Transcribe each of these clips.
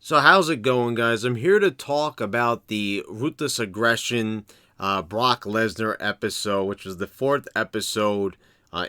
So how's it going, guys? I'm here to talk about the Ruthless Aggression Brock Lesnar episode, which was the fourth episode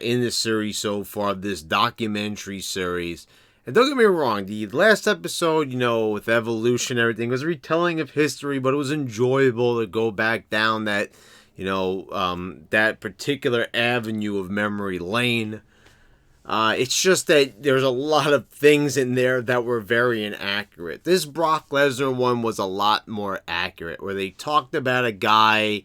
in the series so far, this documentary series. And don't get me wrong, the last episode, with Evolution and everything, was a retelling of history, but it was enjoyable to go back down that, that particular avenue of memory lane. It's just that there's a lot of things in there that were very inaccurate. This Brock Lesnar one was a lot more accurate, where they talked about a guy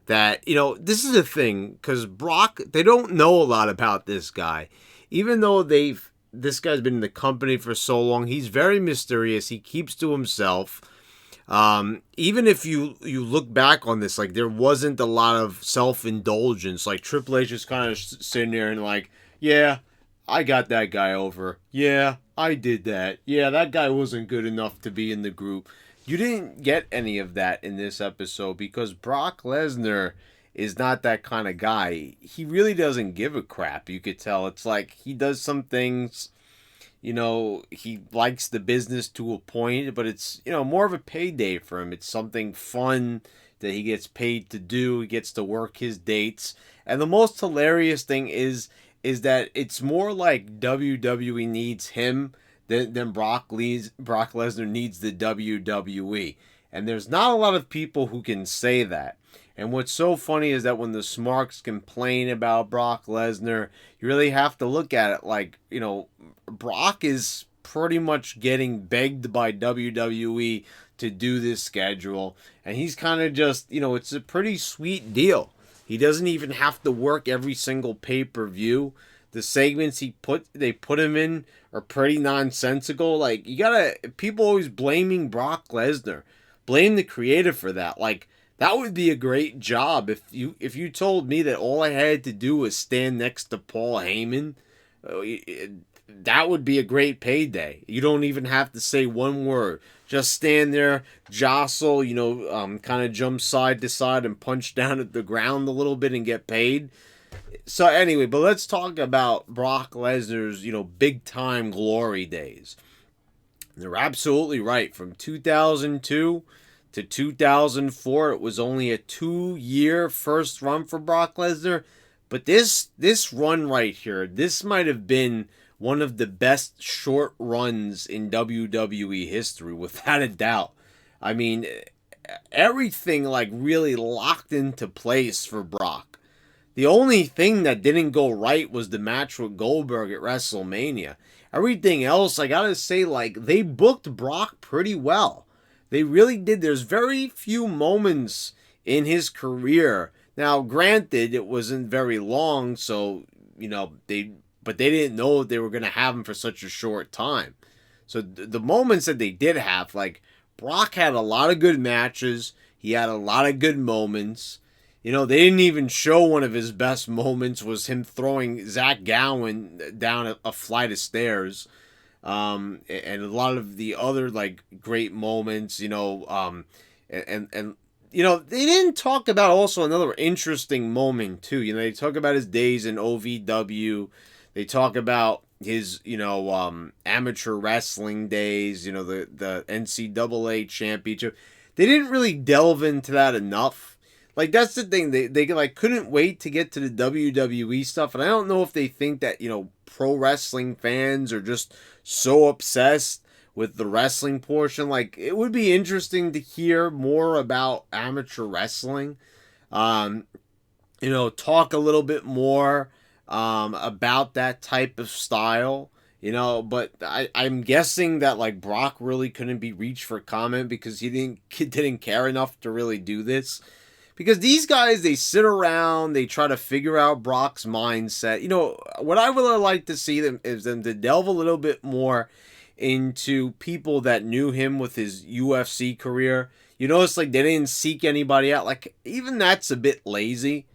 that, this is the thing, because Brock, they don't know a lot about this guy. Even though this guy's been in the company for so long, he's very mysterious. He keeps to himself. Even if you look back on this, like, there wasn't a lot of self-indulgence. Like, Triple H is kind of sitting there and like, yeah, I got that guy over. Yeah, I did that. Yeah, that guy wasn't good enough to be in the group. You didn't get any of that in this episode because Brock Lesnar is not that kind of guy. He really doesn't give a crap. You could tell. It's like he does some things, he likes the business to a point, but it's, more of a payday for him. It's something fun that he gets paid to do. He gets to work his dates. And the most hilarious thing is that it's more like WWE needs him than Brock Lesnar needs the WWE. And there's not a lot of people who can say that. And what's so funny is that when the Smarks complain about Brock Lesnar, you really have to look at it like, Brock is pretty much getting begged by WWE to do this schedule. And he's kind of just, it's a pretty sweet deal. He doesn't even have to work every single pay-per-view. The segments they put him in are pretty nonsensical. Like, people always blaming Brock Lesnar. Blame the creator for that. Like, that would be a great job if you told me that all I had to do was stand next to Paul Heyman. That would be a great payday. You don't even have to say one word. Just stand there, jostle, kind of jump side to side and punch down at the ground a little bit and get paid. So anyway, but let's talk about Brock Lesnar's, big time glory days. They're absolutely right. From 2002 to 2004, it was only a 2-year first run for Brock Lesnar. But this run right here, this might have been one of the best short runs in WWE history, without a doubt. I mean, everything like really locked into place for Brock. The only thing that didn't go right was the match with Goldberg at WrestleMania. Everything else, I gotta say, like, they booked Brock pretty well. They really did. There's very few moments in his career. Now, granted, it wasn't very long, so, but they didn't know they were going to have him for such a short time. So the moments that they did have, like, Brock had a lot of good matches. He had a lot of good moments. They didn't even show one of his best moments was him throwing Zach Gowen down a flight of stairs. And a lot of the other, like, great moments, and they didn't talk about also another interesting moment, too. They talk about his days in OVW. They talk about his, amateur wrestling days, the NCAA championship. They didn't really delve into that enough. Like, that's the thing. They like couldn't wait to get to the WWE stuff. And I don't know if they think that, pro wrestling fans are just so obsessed with the wrestling portion. Like, it would be interesting to hear more about amateur wrestling. Talk a little bit more about that type of style. But I'm guessing that, like, Brock really couldn't be reached for comment because he didn't care enough to really do this. Because these guys, they sit around, they try to figure out Brock's mindset. What I would like to see them is them to delve a little bit more into people that knew him with his UFC career. It's like they didn't seek anybody out. Like, even that's a bit lazy.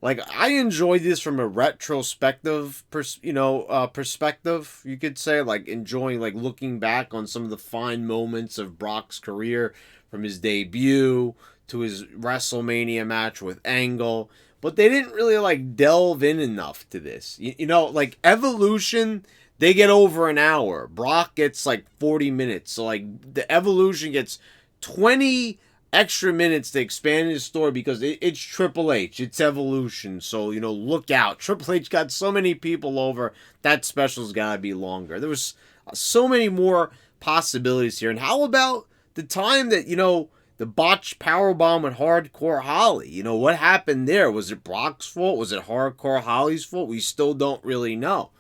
Like, I enjoy this from a retrospective, perspective, you could say. Like, enjoying, like, looking back on some of the fine moments of Brock's career from his debut to his WrestleMania match with Angle. But they didn't really, like, delve in enough to this. Like, Evolution, they get over an hour. Brock gets like 40 minutes. So like the Evolution gets 20 extra minutes to expand his story because it's Triple H. It's Evolution. So, look out. Triple H got so many people over. That special's got to be longer. There was so many more possibilities here. And how about the time that, the botched powerbomb with Hardcore Holly? What happened there? Was it Brock's fault? Was it Hardcore Holly's fault? We still don't really know.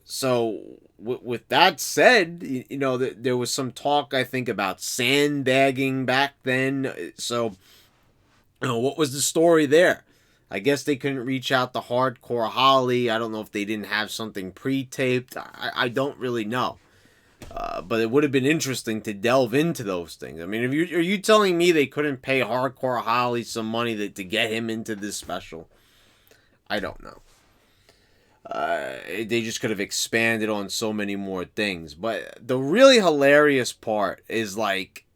So, with that said, there was some talk, I think, about sandbagging back then. So, what was the story there? I guess they couldn't reach out to Hardcore Holly. I don't know if they didn't have something pre-taped. I don't really know. But it would have been interesting to delve into those things. I mean, are you telling me they couldn't pay Hardcore Holly some money to get him into this special? I don't know. They just could have expanded on so many more things. But the really hilarious part is, like,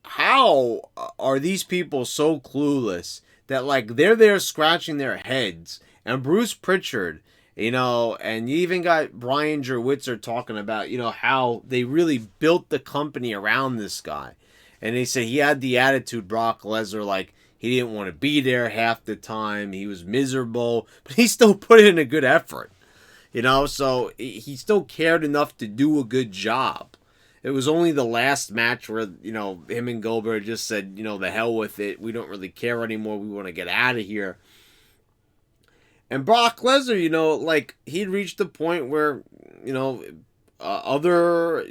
how are these people so clueless that, like, they're there scratching their heads, and Bruce Pritchard, and you even got Brian Gerwitzer talking about, how they really built the company around this guy. And they said he had the attitude, Brock Lesnar, like, he didn't want to be there half the time. He was miserable, but he still put in a good effort. So he still cared enough to do a good job. It was only the last match where, him and Goldberg just said, the hell with it. We don't really care anymore. We want to get out of here. And Brock Lesnar, like, he'd reached the point where, other,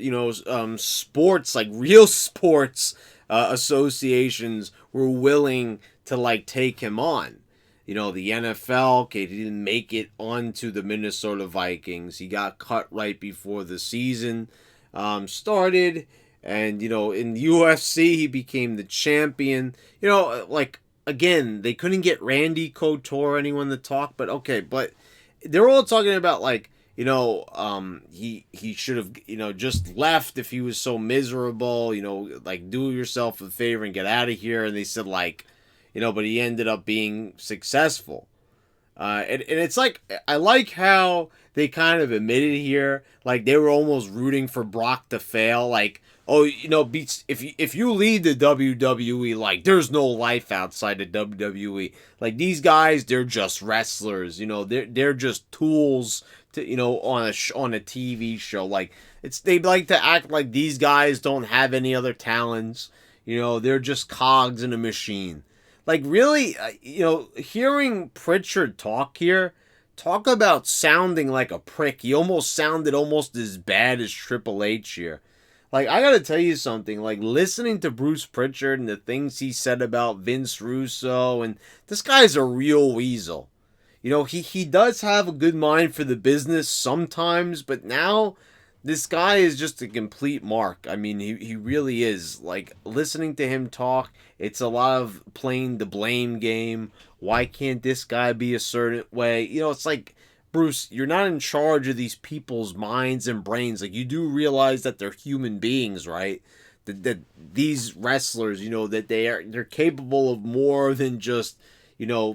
sports, like real sports associations were willing to, like, take him on. The NFL, okay, he didn't make it onto the Minnesota Vikings. He got cut right before the season started. And, in the UFC, he became the champion. Like, again, they couldn't get Randy Couture or anyone to talk, but okay. But they're all talking about, like, he should have, just left if he was so miserable, like, do yourself a favor and get out of here. And they said, like, but he ended up being successful. And it's like, I like how they kind of admitted here, like, they were almost rooting for Brock to fail. Like, oh, if you lead the WWE, like, there's no life outside the WWE. Like, these guys, they're just wrestlers. They're just tools to, on a TV show. Like, they like to act like these guys don't have any other talents. They're just cogs in a machine. Like, really, hearing Pritchard talk here, talk about sounding like a prick. He almost sounded almost as bad as Triple H here. Like, I gotta tell you something, like, listening to Bruce Pritchard and the things he said about Vince Russo, and this guy's a real weasel. He does have a good mind for the business sometimes, but now this guy is just a complete mark. I mean, he really is. Like, listening to him talk, it's a lot of playing the blame game. Why can't this guy be a certain way? It's like, Bruce, you're not in charge of these people's minds and brains. Like, you do realize that they're human beings, right? That these wrestlers, that they're capable of more than just,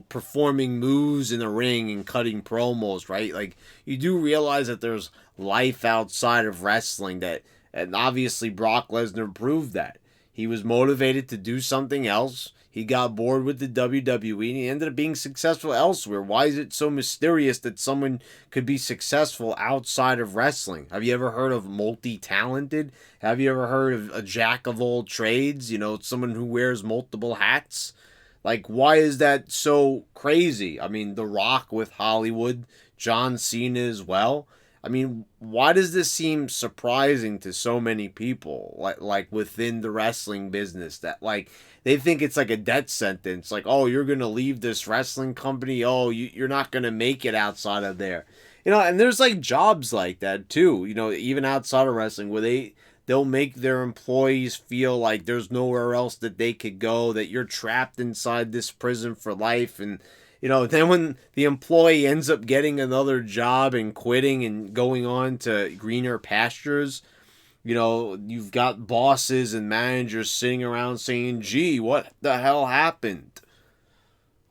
performing moves in the ring and cutting promos, right? Like, you do realize that there's life outside of wrestling, and obviously Brock Lesnar proved that. He was motivated to do something else. He got bored with the WWE and he ended up being successful elsewhere. Why is it so mysterious that someone could be successful outside of wrestling? Have you ever heard of multi-talented? Have you ever heard of a jack of all trades? Someone who wears multiple hats? Like, why is that so crazy? I mean, The Rock with Hollywood, John Cena as well. I mean, why does this seem surprising to so many people, like within the wrestling business, that, like, they think it's like a death sentence, like, oh, you're gonna leave this wrestling company, oh, you're not gonna make it outside of there, and there's like jobs like that too, even outside of wrestling, where they'll make their employees feel like there's nowhere else that they could go, that you're trapped inside this prison for life. And then when the employee ends up getting another job and quitting and going on to greener pastures, you've got bosses and managers sitting around saying, gee, what the hell happened?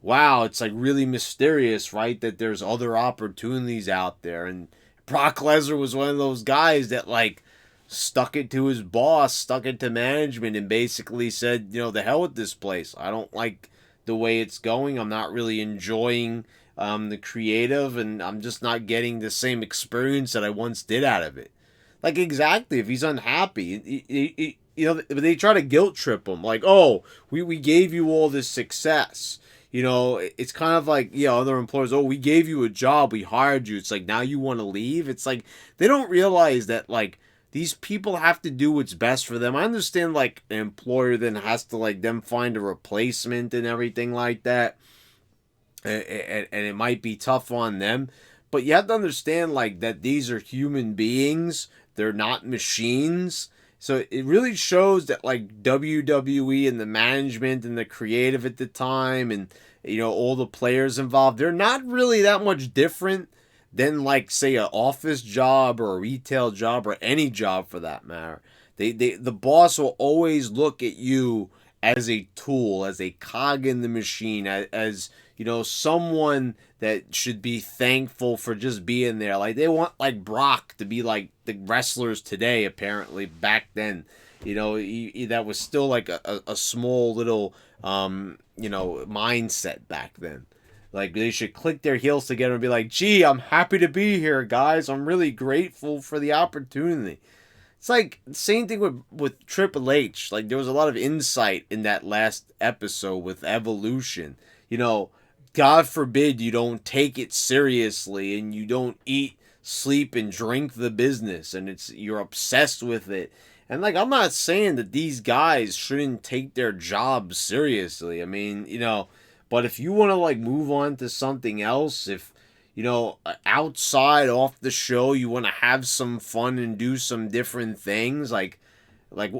Wow, it's like really mysterious, right? That there's other opportunities out there. And Brock Lesnar was one of those guys that like stuck it to his boss, stuck it to management, and basically said, the hell with this place. I don't like the way it's going. I'm not really enjoying the creative, and I'm just not getting the same experience that I once did out of it. Like, exactly, if he's unhappy, they try to guilt trip him. Like, oh, we gave you all this success. It's kind of like, other employers, oh, we gave you a job, we hired you. It's like, now you want to leave? It's like, they don't realize that, like, these people have to do what's best for them. I understand, like, an employer then has to, like, them find a replacement and everything like that. And it might be tough on them. But you have to understand, like, that these are human beings. They're not machines. So it really shows that, like, WWE and the management and the creative at the time and, all the players involved, they're not really that much different than, like, say, an office job or a retail job or any job for that matter. The boss will always look at you as a tool, as a cog in the machine, as someone that should be thankful for just being there. Like, they want, like, Brock to be like the wrestlers today, apparently, back then. That was still like a small little, mindset back then. Like, they should click their heels together and be like, gee, I'm happy to be here, guys. I'm really grateful for the opportunity. It's like the same thing with Triple H. Like, there was a lot of insight in that last episode with Evolution. God forbid you don't take it seriously and you don't eat, sleep, and drink the business, and you're obsessed with it. And, like, I'm not saying that these guys shouldn't take their jobs seriously. I mean, but if you want to, like, move on to something else, if, outside off the show, you want to have some fun and do some different things, like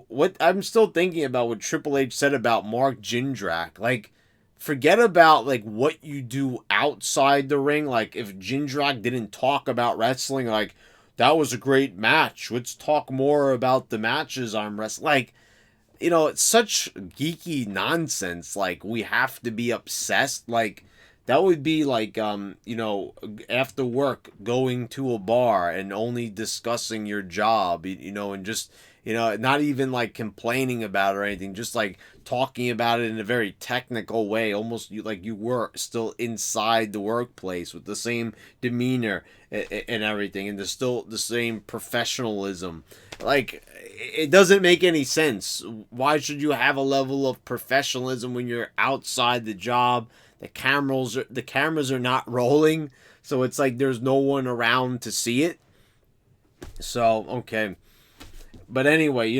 what I'm still thinking about what Triple H said about Mark Jindrak. Like, forget about, like, what you do outside the ring. Like, if Jindrak didn't talk about wrestling, like, that was a great match, let's talk more about the matches I'm wrestling. Like, it's such geeky nonsense. Like, we have to be obsessed. Like, that would be like, after work, going to a bar and only discussing your job, and just, not even, like, complaining about it or anything, just, like, talking about it in a very technical way, almost like you were still inside the workplace with the same demeanor and everything, and there's still the same professionalism. Like, it doesn't make any sense. Why should you have a level of professionalism when you're outside the job? The cameras are not rolling, so it's like there's no one around to see it. So, okay. But anyway,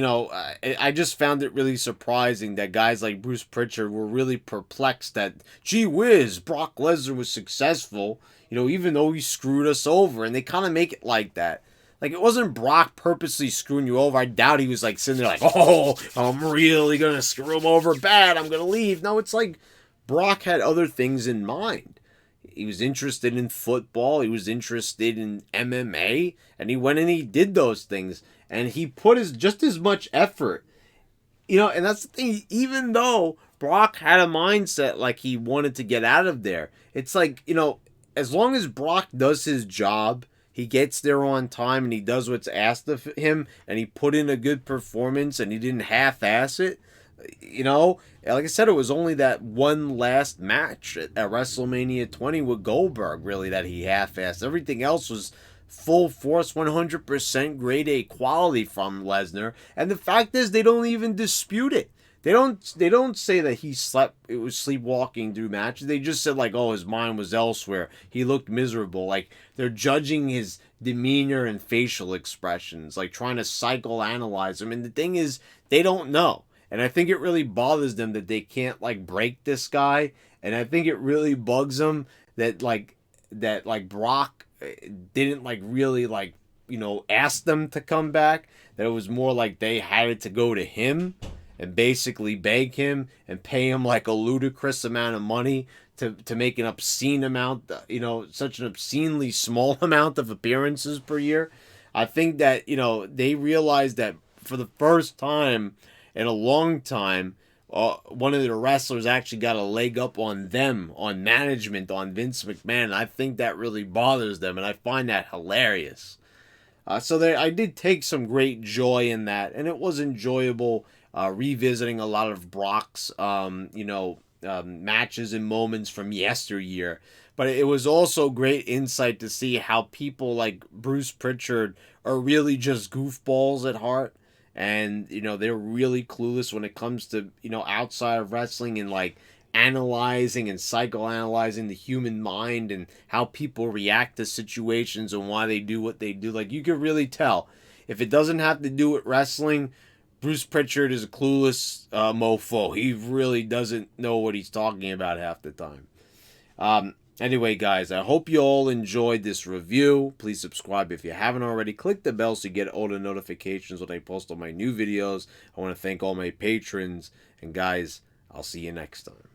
I just found it really surprising that guys like Bruce Pritchard were really perplexed that, gee whiz, Brock Lesnar was successful, even though he screwed us over. And they kind of make it like that. Like, it wasn't Brock purposely screwing you over. I doubt he was, like, sitting there like, oh, I'm really going to screw him over bad, I'm going to leave. No, it's like Brock had other things in mind. He was interested in football. He was interested in MMA. And he went and he did those things. And he put just as much effort. And that's the thing. Even though Brock had a mindset like he wanted to get out of there, it's like, as long as Brock does his job, he gets there on time and he does what's asked of him, and he put in a good performance and he didn't half-ass it, like I said, it was only that one last match at WrestleMania 20 with Goldberg, really, that he half-assed. Everything else was full force, 100% grade A quality from Lesnar. And the fact is, they don't even dispute it. They don't say that it was sleepwalking through matches. They just said, like, oh, his mind was elsewhere. He looked miserable. Like, they're judging his demeanor and facial expressions, like trying to psychoanalyze him. And the thing is, they don't know. And I think it really bothers them that they can't, like, break this guy. And I think it really bugs them that Brock didn't, like, really, like, ask them to come back. That it was more like they had to go to him and basically beg him and pay him, like, a ludicrous amount of money to make an obscene amount, such an obscenely small amount of appearances per year. I think that, they realized that for the first time in a long time, one of the wrestlers actually got a leg up on them, on management, on Vince McMahon. And I think that really bothers them, and I find that hilarious. I did take some great joy in that, and it was enjoyable revisiting a lot of Brock's, matches and moments from yesteryear. But it was also great insight to see how people like Bruce Pritchard are really just goofballs at heart. And, they're really clueless when it comes to, outside of wrestling and like analyzing and psychoanalyzing the human mind and how people react to situations and why they do what they do. Like, you could really tell. If it doesn't have to do with wrestling, Bruce Pritchard is a clueless mofo. He really doesn't know what he's talking about half the time. Anyway, guys, I hope you all enjoyed this review. Please subscribe if you haven't already. Click the bell so you get all the notifications when I post all my new videos. I want to thank all my patrons. And guys, I'll see you next time.